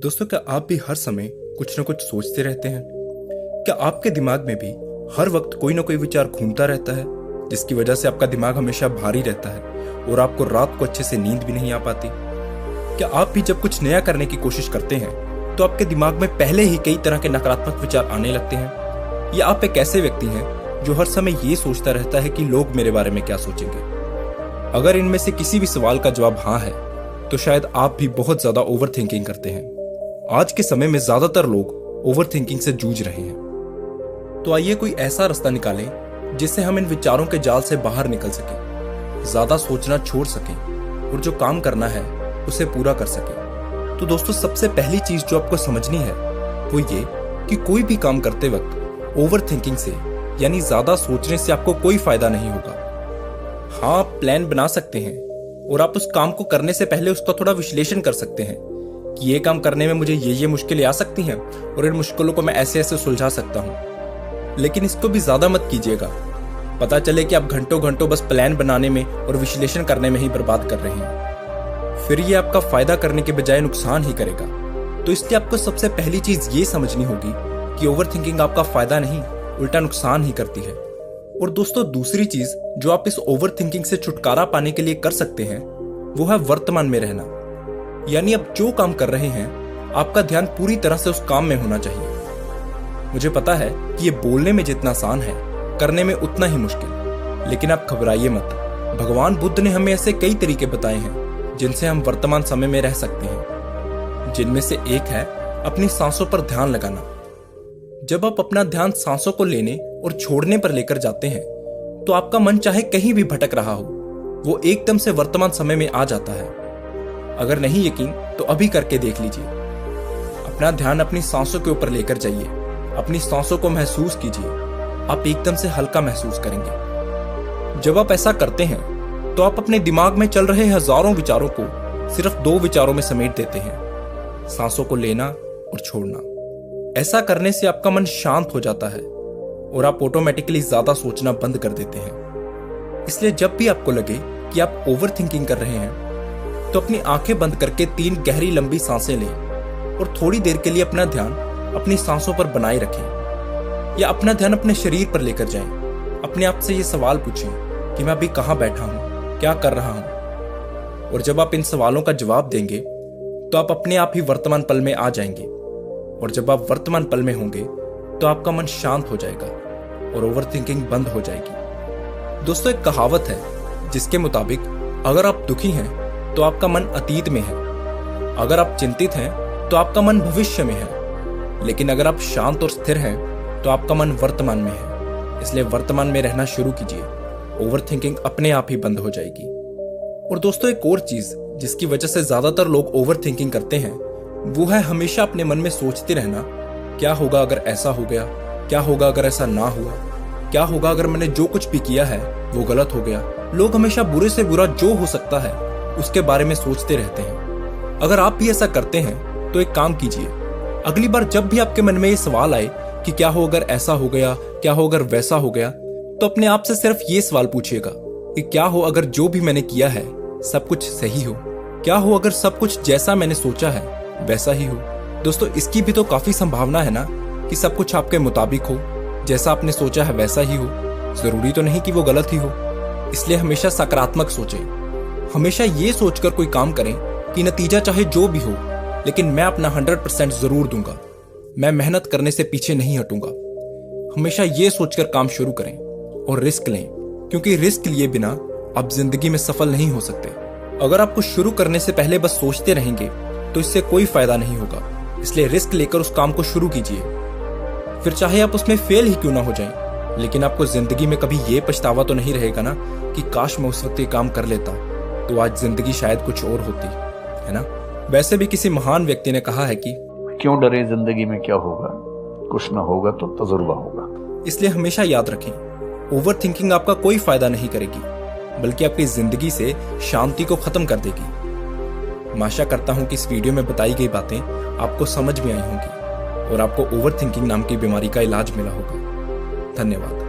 दोस्तों, क्या आप भी हर समय कुछ न कुछ सोचते रहते हैं? क्या आपके दिमाग में भी हर वक्त कोई ना कोई विचार घूमता रहता है, जिसकी वजह से आपका दिमाग हमेशा भारी रहता है और आपको रात को अच्छे से नींद भी नहीं आ पाती? क्या आप भी जब कुछ नया करने की कोशिश करते हैं तो आपके दिमाग में पहले ही कई तरह के नकारात्मक विचार आने लगते हैं? या आप एक ऐसे व्यक्ति हैं जो हर समय ये सोचता रहता है कि लोग मेरे बारे में क्या सोचेंगे? अगर इनमें से किसी भी सवाल का जवाब हाँ है, तो शायद आप भी बहुत ज्यादा ओवर थिंकिंग करते हैं। आज के समय में ज्यादातर लोग ओवर थिंकिंग से जूझ रहे हैं। तो आइए कोई ऐसा रास्ता निकालें जिससे हम इन विचारों के जाल से बाहर निकल सकें, ज्यादा सोचना छोड़ सकें और जो काम करना है उसे पूरा कर सकें। तो दोस्तों, सबसे पहली चीज जो आपको समझनी है वो ये कि कोई भी काम करते वक्त ओवर थिंकिंग से यानी ज्यादा सोचने से आपको कोई फायदा नहीं होगा। हाँ, आप प्लान बना सकते हैं और आप उस काम को करने से पहले उसका थोड़ा विश्लेषण कर सकते हैं कि ये काम करने में मुझे ये मुश्किलें आ सकती हैं और इन मुश्किलों को मैं ऐसे ऐसे सुलझा सकता हूँ। लेकिन इसको भी ज्यादा मत कीजिएगा। पता चले कि आप घंटों घंटों बस प्लान बनाने में और विश्लेषण करने में ही बर्बाद कर रहे हैं, फिर ये आपका फायदा करने के बजाय नुकसान ही करेगा। तो इसलिए आपको सबसे पहली चीज ये समझनी होगी कि ओवर थिंकिंग आपका फायदा नहीं, उल्टा नुकसान ही करती है। और दोस्तों, दूसरी चीज जो आप इस ओवर थिंकिंग से छुटकारा पाने के लिए कर सकते हैं वो है वर्तमान में रहना। यानी आप जो काम कर रहे हैं आपका ध्यान पूरी तरह से उस काम में होना चाहिए। मुझे पता है कि ये बोलने में जितना आसान है करने में उतना ही मुश्किल, लेकिन आप घबराइए मत। भगवान बुद्ध ने हमें ऐसे कई तरीके बताए हैं जिनसे हम वर्तमान समय में रह सकते हैं, जिनमें से एक है अपनी सांसों पर ध्यान लगाना। जब आप अपना ध्यान सांसों को लेने और छोड़ने पर लेकर जाते हैं तो आपका मन चाहे कहीं भी भटक रहा हो, वो एकदम से वर्तमान समय में आ जाता है। अगर नहीं यकीन तो अभी करके देख लीजिए। अपना ध्यान अपनी सांसों के ऊपर लेकर जाइए, अपनी सांसों को महसूस कीजिए। आप एकदम से हल्का महसूस करेंगे। जब आप ऐसा करते हैं तो आप अपने दिमाग में चल रहे हजारों विचारों को सिर्फ 2 विचारों में समेट देते हैं, सांसों को लेना और छोड़ना। ऐसा करने से आपका मन शांत हो जाता है और आप ऑटोमेटिकली ज्यादा सोचना बंद कर देते हैं। इसलिए जब भी आपको लगे कि आप ओवर थिंकिंग कर रहे हैं तो अपनी आंखें बंद करके 3 गहरी लंबी सांसें लें और थोड़ी देर के लिए अपना ध्यान अपनी सांसों पर बनाए रखें। या अपना ध्यान अपने शरीर पर लेकर जाएं। अपने आप से ये सवाल पूछें कि मैं अभी कहाँ बैठा हूँ, क्या कर रहा हूँ। और जब आप इन सवालों का जवाब देंगे तो आप अपने आप ही वर्तमान पल में आ जाएंगे। और जब आप वर्तमान पल में होंगे तो आपका मन शांत हो जाएगा और ओवर थिंकिंग बंद हो जाएगी। दोस्तों, एक कहावत है जिसके मुताबिक अगर आप दुखी हैं तो आपका मन अतीत में है, अगर आप चिंतित हैं तो आपका मन भविष्य में है, लेकिन अगर आप शांत और स्थिर हैं तो आपका मन वर्तमान में है। इसलिए वर्तमान में रहना शुरू कीजिए, ओवर थिंकिंग अपने आप ही बंद हो जाएगी। और दोस्तों, एक और चीज जिसकी वजह से ज्यादातर लोग ओवर थिंकिंग करते हैं वो है हमेशा अपने मन में सोचते रहना, क्या होगा अगर ऐसा हो गया, क्या होगा अगर ऐसा ना हुआ, क्या होगा अगर मैंने जो कुछ भी किया है वो गलत हो गया। लोग हमेशा बुरे से बुरा जो हो सकता है उसके बारे में सोचते रहते हैं। अगर आप भी ऐसा करते हैं तो एक काम कीजिए, अगली बार जब भी आपके मन में ये सवाल आए कि क्या हो अगर ऐसा हो गया, क्या हो अगर वैसा हो गया, तो अपने आप से सिर्फ ये सवाल पूछिएगा कि क्या हो अगर जो भी मैंने किया है सब कुछ सही हो, क्या हो अगर सब कुछ जैसा मैंने सोचा है वैसा ही हो। दोस्तों, इसकी भी तो काफी संभावना है ना कि सब कुछ आपके मुताबिक हो, जैसा आपने सोचा है वैसा ही हो। जरूरी तो नहीं कि वो गलत ही हो। इसलिए हमेशा सकारात्मक सोचें। हमेशा ये सोचकर कोई काम करें कि नतीजा चाहे जो भी हो, लेकिन मैं अपना 100% जरूर दूंगा, मैं मेहनत करने से पीछे नहीं हटूंगा। हमेशा ये सोचकर काम शुरू करें और रिस्क लें, क्योंकि रिस्क लिए बिना आप जिंदगी में सफल नहीं हो सकते। अगर आप कुछ शुरू करने से पहले बस सोचते रहेंगे तो इससे कोई फायदा नहीं होगा। इसलिए रिस्क लेकर उस काम को शुरू कीजिए, फिर चाहे आप उसमें फेल ही क्यों ना हो जाएं, लेकिन आपको जिंदगी में कभी ये पछतावा तो नहीं रहेगा ना कि काश मैं उस वक्त ये काम कर लेता तो आज जिंदगी शायद कुछ और होती, है ना। वैसे भी किसी महान व्यक्ति ने कहा है कि क्यों डरे, जिंदगी में क्या होगा, कुछ ना होगा तो तजुर्बा होगा। इसलिए हमेशा याद रखें, ओवर थिंकिंग आपका कोई फायदा नहीं करेगी, बल्कि आपकी जिंदगी से शांति को खत्म कर देगी। मैं आशा करता हूं कि इस वीडियो में बताई गई बातें आपको समझ में आई होंगी और आपको ओवर थिंकिंग नाम की बीमारी का इलाज मिला होगा। धन्यवाद।